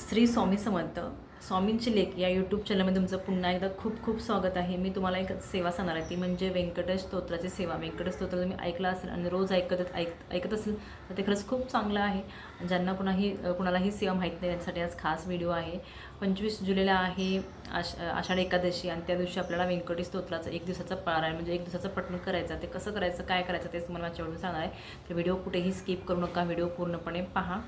श्री स्वामी समर्थ. स्वामींची लेख या यूट्यूब चॅनलमध्ये तुमचं पुन्हा एकदा खूप खूप स्वागत आहे. मी तुम्हाला एक सेवा सांगणार आहे, ती म्हणजे व्यंकटेश स्तोत्राची सेवा. व्यंकटेश स्तोत्र तुम्ही ऐकलं असेल आणि रोज ऐकत असेल तर ते खरंच खूप चांगलं आहे. ज्यांना कुणालाही सेवा माहीत नाही त्यांच्यासाठी आज खास व्हिडिओ आहे. 25 जुलैला आहे आषाढ एकादशी आणि त्या दिवशी आपल्याला व्यंकटेश स्तोत्राचं 1 दिवसाचं पारायण म्हणजे 1 दिवसाचं पठण करायचं. ते कसं करायचं, काय करायचं तेच तुम्हाला माझ्याकडून सांगणार आहे. तर व्हिडिओ कुठेही स्किप करू नका, व्हिडिओ पूर्णपणे पहा.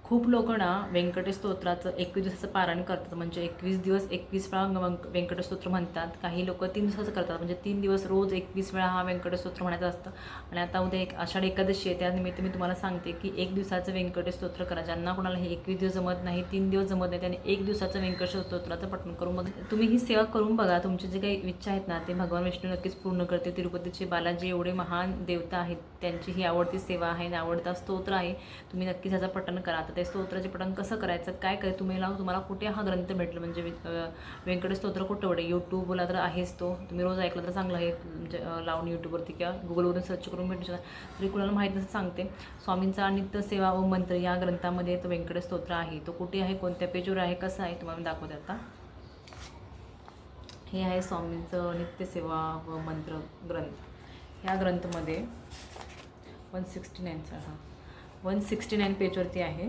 खूप लोक ना व्यंकटेश स्तोत्राचं 21 दिवसाचं पारायण करतात, म्हणजे 21 दिवस 21 वेळा व्यंकटेश स्तोत्र म्हणतात. काही लोक 3 दिवसाचं करतात, म्हणजे 3 दिवस रोज 21 वेळा हा व्यंकटेश स्तोत्र म्हणायचं असतं. आणि आता उद्या आषाढ एकादशी आहे, त्यानिमित्त मी तुम्हाला सांगते की 1 दिवसाचं व्यंकटेश स्तोत्र करा. ज्यांना कोणाला हे 21 दिवस जमत नाही, 3 दिवस जमत नाही, त्यांनी 1 दिवसाचं व्यंकटेश स्तोत्राचं पठण करून बघा. तुम्ही ही सेवा करून बघा. तुमची जे काही इच्छा आहेत ना ते भगवान विष्णू नक्कीच पूर्ण करते. तिरुपतीचे बालाजी एवढे महान देवता आहेत, त्यांची ही आवडती सेवा आहे, आवडता स्तोत्र आहे. तुम्ही नक्कीच ह्याचं पठण करा. तर ते स्तोत्राचे पठण कसं करायचं, काय करायचं, तुम्हाला कुठे हा ग्रंथ भेटला, म्हणजे व्यंकटेश स्तोत्र कुठं वडे यूट्यूबला तर आहेच. तो तुम्ही रोज ऐकला तर चांगलं आहे, म्हणजे लावून यूट्यूबवरती किंवा गुगलवरून सर्च करून भेटू शकता. तरी कुणाला माहीत नसं सांगते. स्वामींचा नित्य सेवा व मंत्र या ग्रंथामध्ये तो व्यंकटेश स्तोत्र आहे. तो कुठे आहे, कोणत्या पेजवर आहे, कसं आहे तुम्हाला दाखवते. आता हे आहे स्वामींचं नित्य सेवा व मंत्र ग्रंथ. ह्या ग्रंथमध्ये 169 पेजवरती आहे.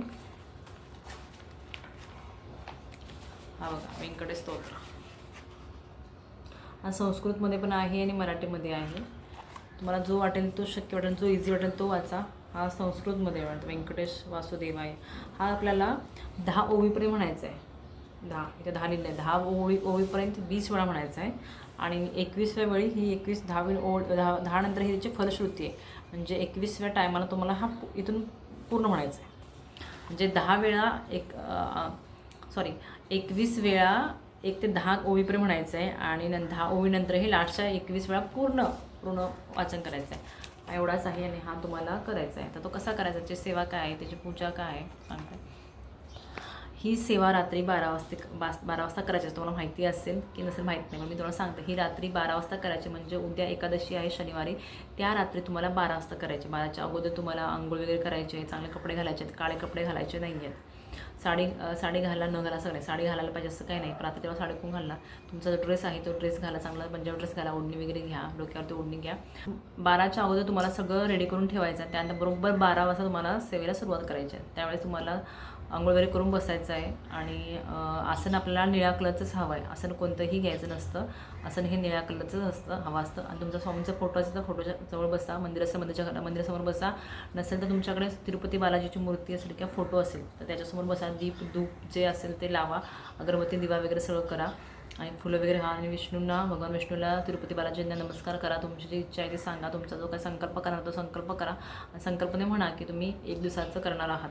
हा बघा व्यंकटेश स्तोत्र. हा संस्कृतमध्ये पण आहे आणि मराठीमध्ये आहे. तुम्हाला जो वाटेल तो, शक्य वाटेल जो इझी वाटेल तो वाचा. हा संस्कृतमध्ये वाटतं व्यंकटेश वासुदेवाय. हा आपल्याला 10 ओवीपर्यंत म्हणायचा आहे. 10 इथे 10 लिहिलं आहे. 10 ओवीपर्यंत 20 वेळा म्हणायचं आहे. आणि 21व्या वेळी ही 10वी ओळ 10 नंतर ही त्याची फलश्रुती आहे. म्हणजे 21व्या टायमाला तुम्हाला हा इथून पूर्ण म्हणायचं आहे. म्हणजे 10 वेळा 21 वेळा 1 ते 10 ओवीपर्यंत म्हणायचं आहे. आणि 10 ओवीनंतर हे लास्टच्या 21 वेळा पूर्ण वाचन करायचं आहे. एवढाच आहे आणि हा तुम्हाला करायचा आहे. तर तो कसा करायचा, त्याची सेवा काय आहे, त्याची पूजा काय आहे सांगते. ही सेवा रात्री 12 वाजता करायची असते. तुम्हाला माहिती असेल की नसेल माहीत नाही, पण मी तुम्हाला सांगते. ही रात्री 12 वाजता करायची, म्हणजे उद्या एकादशी आहे शनिवारी, त्या रात्री तुम्हाला 12 वाजता करायची. 12च्या अगोदर तुम्हाला आंघोळ वगैरे करायची आहे, चांगले कपडे घालायचे आहेत, काळे कपडे घालायचे नाही आहेत. साडी घालायला न घाला सगळे, साडी घालायला पाहिजे असं काही नाही. पण आता तेव्हा साडी कोण घालणार, तुमचा जो ड्रेस आहे तो ड्रेस घाला, चांगला पंजाबी ड्रेस घाला, ओढणी वगैरे घ्या, डोक्यावरती ओढणी घ्या. 12च्या अगोदर तुम्हाला सगळं रेडी करून ठेवायचं. त्यानंतर बरोबर 12 वाजता तुम्हाला सेवेला सुरुवात करायची आहे. त्यावेळेस तुम्हाला आंघोळ वगैरे करून बसायचं आहे. आणि आसन आपल्याला निळ्या कलरचंच हवं आहे. आसन कोणतंही घ्यायचं नसतं. आसन हे निळ्या कलरचंच हवं असतं. आणि तुमचा स्वामींचा फोटो असेल तर फोटोच्या जवळ बसा, मंदिरासमोर बसा. नसेल तर तुमच्याकडे तिरुपती बालाजीची मूर्ती असेल किंवा फोटो असेल तर त्याच्यासमोर बसा. धूप जे असेल ते लावा, अगरबत्ती दिवा वगैरे सगळं करा आणि फुलं वगैरे भगवान विष्णूला, तिरुपती बालाजींना नमस्कार करा. तुमची जी इच्छा आहे ती सांगा. तुमचा जो काही संकल्प करणार तो संकल्प करा. आणि संकल्पने म्हणा की तुम्ही 1 दिवसाचं करणार आहात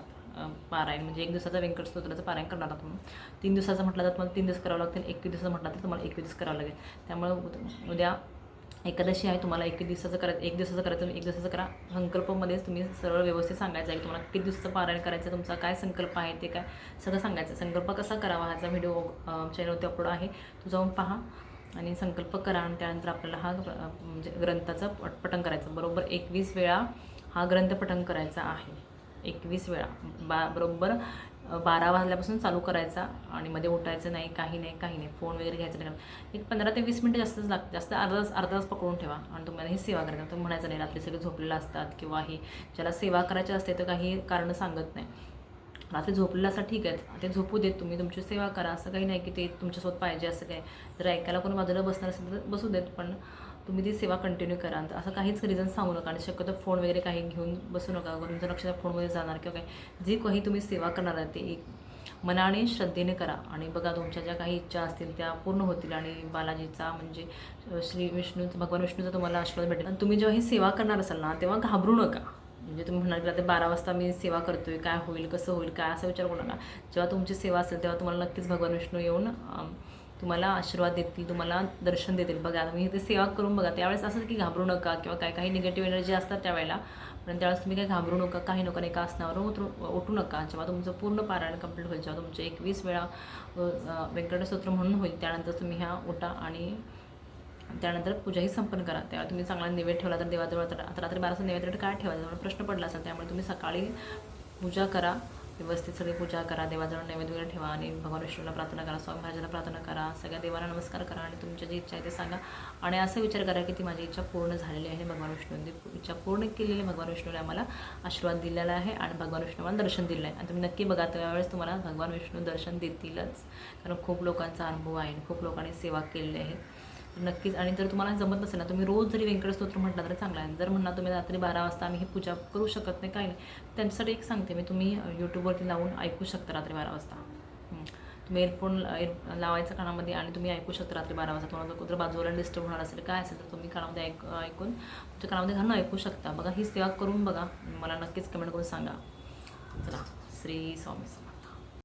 पारायण, म्हणजे 1 दिवसाचा व्यंकट स्तोत्राचं पारायण करणार आहात. तुम्ही 3 दिवसाचं म्हटलं तर तुम्हाला 3 दिवस करावं लागतील. 21 दिवसाचं म्हटलं तर तुम्हाला 21 दिवस करावं लागेल. त्यामुळे उद्या एकादशी आहे, तुम्हाला 1 दिवसाचं करायचं, 1 दिवसाचं करायचं, 1 दिवसाचं करा. संकल्पमध्येच तुम्ही सरळ व्यवस्थित सांगायचं आहे की तुम्हाला किती दिवसाचं पारायण करायचं, तुमचा काय संकल्प आहे ते काय सगळं सांगायचं. संकल्प कसा करावा ह्याचा व्हिडिओ चॅनलवरती अपलोड आहे, तो जाऊन पहा आणि संकल्प करा. आणि त्यानंतर आपल्याला हा म्हणजे ग्रंथाचं पठण करायचं. बरोबर 21 वेळा हा ग्रंथ पठण करायचा आहे. 21 वेळा बरोबर 12 वाजल्यापासून चालू करायचा आणि मध्ये उठायचं नाही, काही नाही. फोन वगैरे घ्यायचं नाही. एक 15 ते 20 मिनटं जास्तच लागते. जास्त अर्धा तास पकडून ठेवा आणि तुम्हाला ही सेवा करायची. तुम्ही म्हणायचं नाही रात्री सगळे झोपलेलं असतात किंवा हे ज्याला सेवा करायची असते तर काही कारण सांगत नाही. रात्री झोपलेलं असं ठीक आहे, ते झोपू देत, तुम्ही तुमची सेवा करा. असं काही नाही की ते तुमच्यासोबत पाहिजे असं काय. जर ऐकायला कोणी बाजूला बसणार असेल तर बसू देत, पण तुम्ही ती सेवा कंटिन्यू करा. असं काहीच रिझन सांगू नका. आणि शक्यतो फोन वगैरे काही घेऊन बसू नका. तुमचं लक्ष त्या फोनमध्ये जाणार किंवा काय. जी काही तुम्ही सेवा करणार आहे ते मनाने श्रद्धेने करा. आणि बघा तुमच्या ज्या काही इच्छा असतील त्या पूर्ण होतील. आणि बालाजीचा म्हणजे भगवान विष्णूचा तुम्हाला आशीर्वाद भेटेल. आणि तुम्ही जेव्हा ही सेवा करणार असाल ना तेव्हा घाबरू नका. म्हणजे तुम्ही म्हणाल की आता 12 वाजता मी सेवा करतोय, काय होईल, कसं होईल, काय असा विचार करू नका. जेव्हा तुमची सेवा असेल तेव्हा तुम्हाला नक्कीच भगवान विष्णू येऊन तुम्हाला आशीर्वाद देतील, तुम्हाला दर्शन देतील. बघा तुम्ही ते सेवा करून बघा. त्यावेळेस असं की घाबरू नका किंवा काही निगेटिव्ह एनर्जी असतात त्यावेळेला, पण त्यावेळेस तुम्ही काही घाबरू नका, काही नका. एका आसनावर उठू नका. जेव्हा तुमचं पूर्ण पारायण कंप्लीट होईल, जेव्हा तुमचे 21 वेळा व्यंकटेश स्तोत्र म्हणून होईल, त्यानंतर तुम्ही ह्या उठा आणि त्यानंतर पूजाही संपन्न करा. तेव्हा तुम्ही चांगला नैवेद्य ठेवला तर देवाजवळ. आता रात्री 12 नैवेद्य काय ठेवायचं प्रश्न पडला असेल, त्यामुळे तुम्ही सकाळी पूजा करा, व्यवस्थित सगळी पूजा करा, देवाजवळ नैवेद्य वगैरे ठेवा आणि भगवान विष्णूला प्रार्थना करा, स्वामी महाराजांना प्रार्थना करा, सगळ्या देवांना नमस्कार करा आणि तुमच्या जी इच्छा आहे ते सांगा आणि असं विचार करा की ती माझी इच्छा पूर्ण झालेली आहे. भगवान विष्णूंनी इच्छा पूर्ण केलेली आहे. भगवान विष्णूने आम्हाला आशीर्वाद दिलेला आहे आणि भगवान विष्णू आम्हाला दर्शन दिलं आहे आणि तुम्ही नक्की बघा त्यावेळेस तुम्हाला भगवान विष्णू दर्शन देतीलच, कारण खूप लोकांचा अनुभव आहे, खूप लोकांनी सेवा केलेली आहे. नक्कीच. आणि जर तुम्हाला जमत नसेल ना, तुम्ही रोज जरी व्यंकटेश स्तोत्र म्हटलं तरी चांगलं आहे. जर म्हणणार तुम्ही रात्री 12 वाजता आम्ही ही पूजा करू शकत नाही, काही नाही, त्यांच्यासाठी एक सांगते मी, तुम्ही यूट्यूबवरती लावून ऐकू शकता रात्री 12 वाजता. तुम्ही एअरफोन लावायचं कानामध्ये आणि तुम्ही ऐकू शकता रात्री 12 वाजता. तुम्हाला जर बाजूला डिस्टर्ब होणार असेल काय असेल तर तुम्ही कानामध्ये ऐकून तुमच्या कानामध्ये घालून ऐकू शकता. बघा, ही सेवा करून बघा, मला नक्कीच कमेंट करून सांगा. चला, श्री स्वामी.